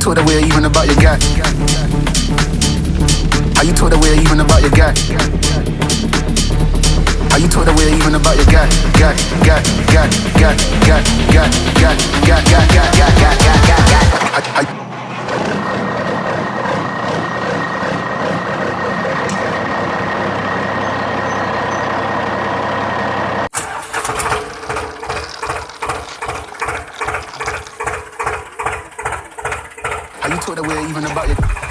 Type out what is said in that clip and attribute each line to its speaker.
Speaker 1: talk that way even about your guy? How you talk that way even about your guy? How you talk that way even about your guy? How you talk that way even about your